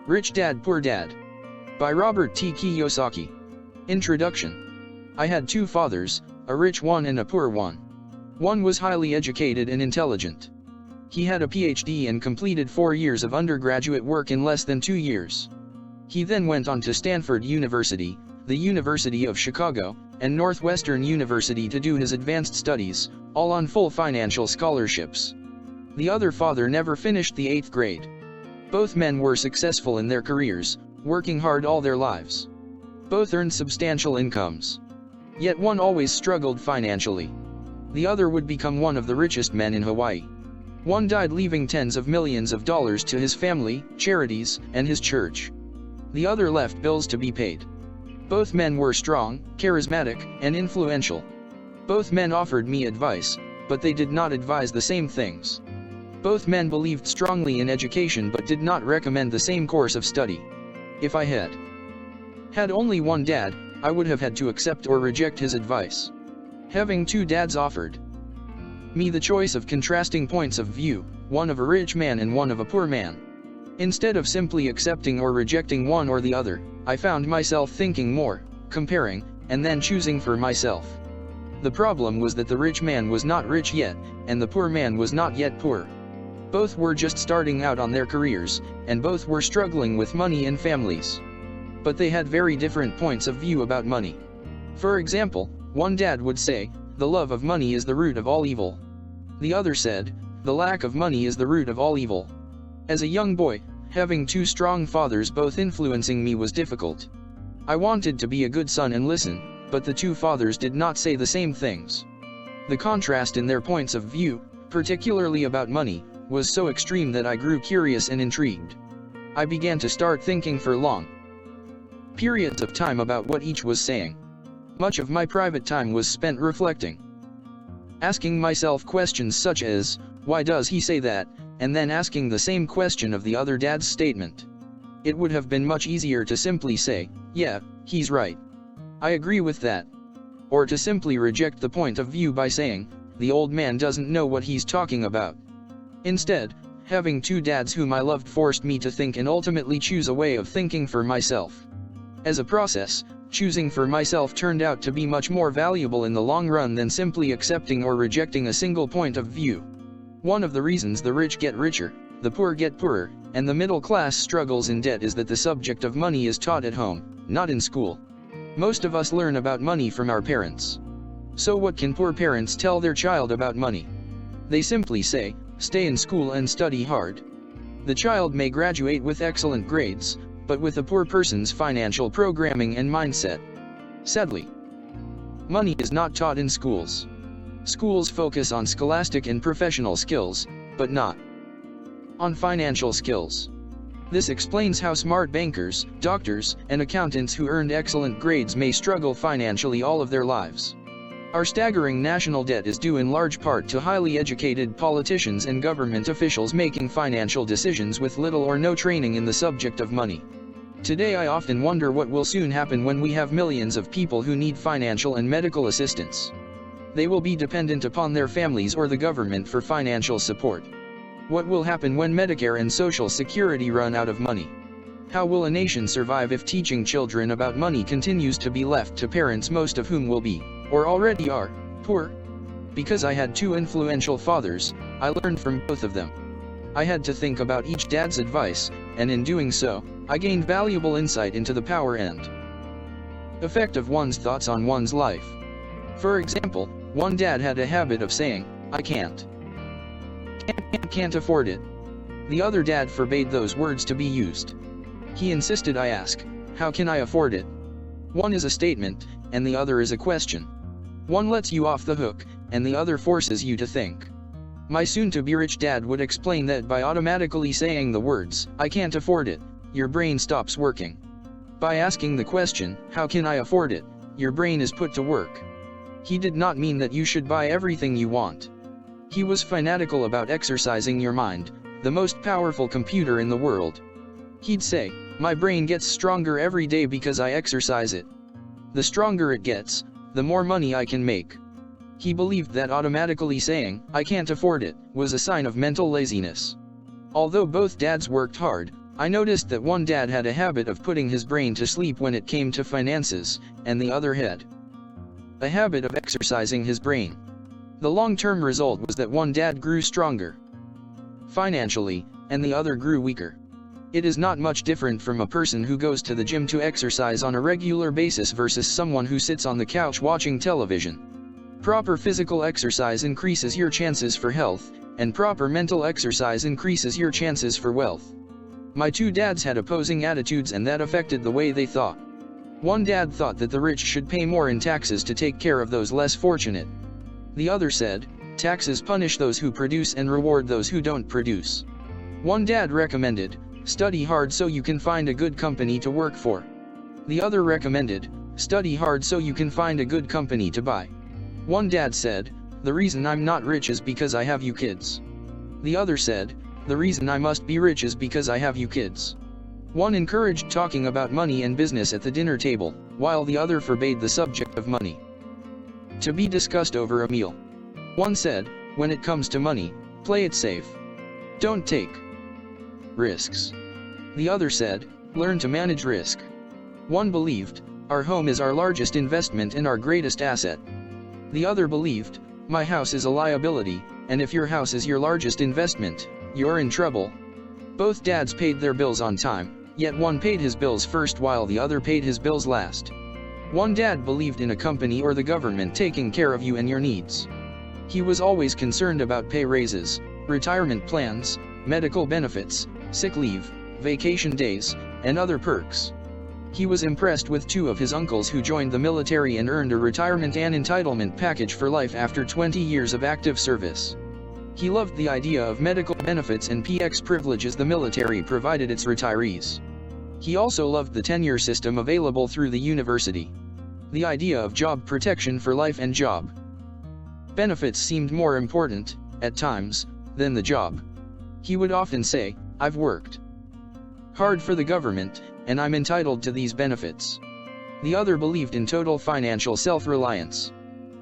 Rich Dad Poor Dad. By Robert T. Kiyosaki. Introduction. I had two fathers, a rich one and a poor one. One was highly educated and intelligent. He had a PhD and completed 4 years of undergraduate work in less than 2 years. He then went on to Stanford University, the University of Chicago, and Northwestern University to do his advanced studies, all on full financial scholarships. The other father never finished the 8th grade. Both men were successful in their careers, working hard all their lives. Both earned substantial incomes. Yet one always struggled financially. The other would become one of the richest men in Hawaii. One died leaving tens of millions of dollars to his family, charities, and his church. The other left bills to be paid. Both men were strong, charismatic, and influential. Both men offered me advice, but they did not advise the same things. Both men believed strongly in education but did not recommend the same course of study. If I had only one dad, I would have had to accept or reject his advice. Having two dads offered me the choice of contrasting points of view, one of a rich man and one of a poor man. Instead of simply accepting or rejecting one or the other, I found myself thinking more, comparing, and then choosing for myself. The problem was that the rich man was not rich yet, and the poor man was not yet poor. Both were just starting out on their careers, and both were struggling with money and families. But they had very different points of view about money. For example, one dad would say, "The love of money is the root of all evil." The other said, "The lack of money is the root of all evil." As a young boy, having two strong fathers both influencing me was difficult. I wanted to be a good son and listen, but the two fathers did not say the same things. The contrast in their points of view, particularly about money, was so extreme that I grew curious and intrigued. I began to start thinking for long periods of time about what each was saying. Much of my private time was spent reflecting, asking myself questions such as, why does he say that, and then asking the same question of the other dad's statement. It would have been much easier to simply say, yeah, he's right. I agree with that. Or to simply reject the point of view by saying, the old man doesn't know what he's talking about. Instead, having two dads whom I loved forced me to think and ultimately choose a way of thinking for myself. As a process, choosing for myself turned out to be much more valuable in the long run than simply accepting or rejecting a single point of view. One of the reasons the rich get richer, the poor get poorer, and the middle class struggles in debt is that the subject of money is taught at home, not in school. Most of us learn about money from our parents. So what can poor parents tell their child about money? They simply say, stay in school and study hard. The child may graduate with excellent grades, but with a poor person's financial programming and mindset. Sadly, money is not taught in schools. Schools focus on scholastic and professional skills, but not on financial skills. This explains how smart bankers, doctors, and accountants who earned excellent grades may struggle financially all of their lives. Our staggering national debt is due in large part to highly educated politicians and government officials making financial decisions with little or no training in the subject of money. Today I often wonder what will soon happen when we have millions of people who need financial and medical assistance. They will be dependent upon their families or the government for financial support. What will happen when Medicare and Social Security run out of money? How will a nation survive if teaching children about money continues to be left to parents, most of whom will be, or already are, poor? Because I had two influential fathers, I learned from both of them. I had to think about each dad's advice, and in doing so, I gained valuable insight into the power and effect of one's thoughts on one's life. For example, one dad had a habit of saying, I can't afford it. The other dad forbade those words to be used. He insisted I ask, how can I afford it? One is a statement, and the other is a question. One lets you off the hook, and the other forces you to think. My soon-to-be rich dad would explain that by automatically saying the words, I can't afford it, your brain stops working. By asking the question, how can I afford it, your brain is put to work. He did not mean that you should buy everything you want. He was fanatical about exercising your mind, the most powerful computer in the world. He'd say, my brain gets stronger every day because I exercise it. The stronger it gets, the more money I can make. He believed that automatically saying, I can't afford it, was a sign of mental laziness. Although both dads worked hard, I noticed that one dad had a habit of putting his brain to sleep when it came to finances, and the other had a habit of exercising his brain. The long-term result was that one dad grew stronger financially, and the other grew weaker. It is not much different from a person who goes to the gym to exercise on a regular basis versus someone who sits on the couch watching television. Proper physical exercise increases your chances for health, and proper mental exercise increases your chances for wealth. My two dads had opposing attitudes, and that affected the way they thought. One dad thought that the rich should pay more in taxes to take care of those less fortunate. The other said, taxes punish those who produce and reward those who don't produce. One dad recommended, study hard so you can find a good company to work for. The other recommended, study hard so you can find a good company to buy. One dad said, the reason I'm not rich is because I have you kids. The other said, the reason I must be rich is because I have you kids. One encouraged talking about money and business at the dinner table, while the other forbade the subject of money to be discussed over a meal. One said, when it comes to money, play it safe. Don't take risks. The other said, learn to manage risk. One believed, our home is our largest investment and our greatest asset. The other believed, my house is a liability, and if your house is your largest investment, you're in trouble. Both dads paid their bills on time, yet one paid his bills first while the other paid his bills last. One dad believed in a company or the government taking care of you and your needs. He was always concerned about pay raises, retirement plans, medical benefits, sick leave, vacation days, and other perks. He was impressed with two of his uncles who joined the military and earned a retirement and entitlement package for life after 20 years of active service. He loved the idea of medical benefits and PX privileges the military provided its retirees. He also loved the tenure system available through the university. The idea of job protection for life and job benefits seemed more important, at times, than the job. He would often say, I've worked hard for the government, and I'm entitled to these benefits. The other believed in total financial self-reliance.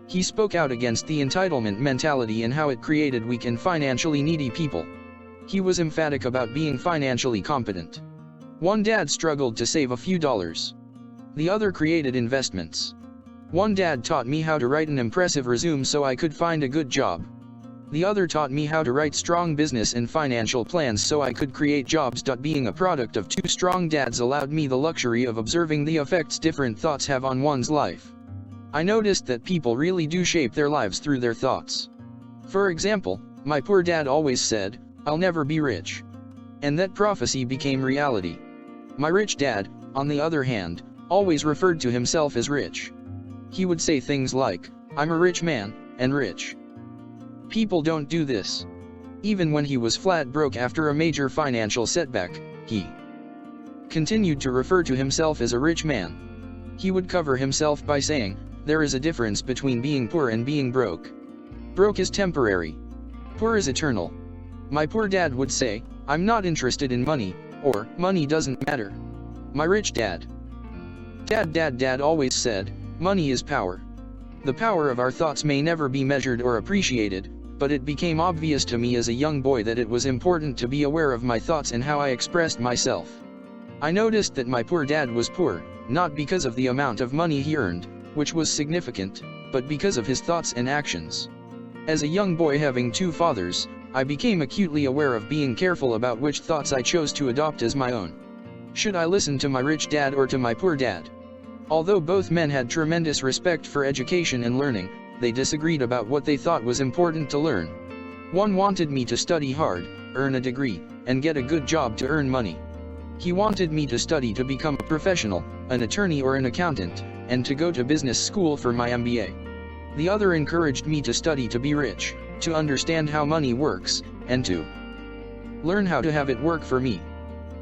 He spoke out against the entitlement mentality and how it created weak and financially needy people. He was emphatic about being financially competent. One dad struggled to save a few dollars. The other created investments. One dad taught me how to write an impressive resume so I could find a good job. The other taught me how to write strong business and financial plans so I could create jobs. Being a product of two strong dads allowed me the luxury of observing the effects different thoughts have on one's life. I noticed that people really do shape their lives through their thoughts. For example, my poor dad always said, I'll never be rich. And that prophecy became reality. My rich dad, on the other hand, always referred to himself as rich. He would say things like, I'm a rich man, and rich people don't do this. Even when he was flat broke after a major financial setback, he continued to refer to himself as a rich man. He would cover himself by saying, there is a difference between being poor and being broke. Broke is temporary. Poor is eternal. My poor dad would say, I'm not interested in money, or, money doesn't matter. My rich dad always said, money is power. The power of our thoughts may never be measured or appreciated, but it became obvious to me as a young boy that it was important to be aware of my thoughts and how I expressed myself. I noticed that my poor dad was poor, not because of the amount of money he earned, which was significant, but because of his thoughts and actions. As a young boy having two fathers, I became acutely aware of being careful about which thoughts I chose to adopt as my own. Should I listen to my rich dad or to my poor dad? Although both men had tremendous respect for education and learning, they disagreed about what they thought was important to learn. One wanted me to study hard, earn a degree, and get a good job to earn money. He wanted me to study to become a professional, an attorney or an accountant, and to go to business school for my MBA. The other encouraged me to study to be rich, to understand how money works, and to learn how to have it work for me.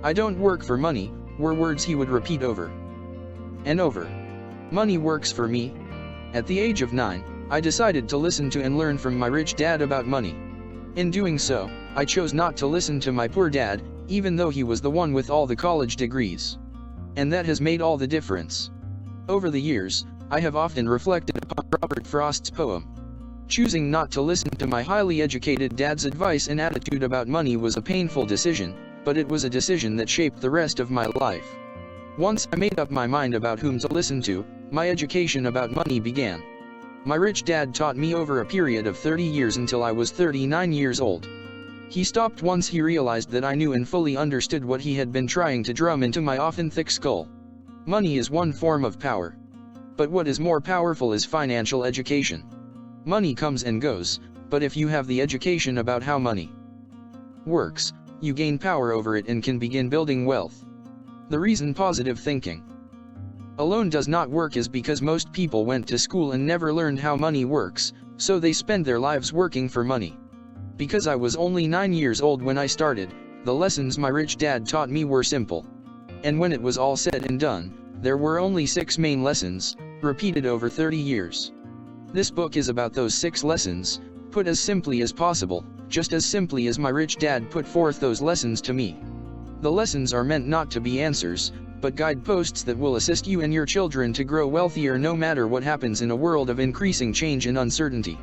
I don't work for money, were words he would repeat over and over. Money works for me. At the age of 9, I decided to listen to and learn from my rich dad about money. In doing so, I chose not to listen to my poor dad, even though he was the one with all the college degrees. And that has made all the difference. Over the years, I have often reflected upon Robert Frost's poem. Choosing not to listen to my highly educated dad's advice and attitude about money was a painful decision, but it was a decision that shaped the rest of my life. Once I made up my mind about whom to listen to, my education about money began. My rich dad taught me over a period of 30 years until I was 39 years old. He stopped once he realized that I knew and fully understood what he had been trying to drum into my often thick skull. Money is one form of power. But what is more powerful is financial education. Money comes and goes, but if you have the education about how money works, you gain power over it and can begin building wealth. The reason positive thinking alone does not work is because most people went to school and never learned how money works, so they spend their lives working for money. Because I was only 9 years old when I started, the lessons my rich dad taught me were simple. And when it was all said and done, there were only 6 main lessons, repeated over 30 years. This book is about those 6 lessons, put as simply as possible, just as simply as my rich dad put forth those lessons to me. The lessons are meant not to be answers, but guideposts that will assist you and your children to grow wealthier no matter what happens in a world of increasing change and uncertainty.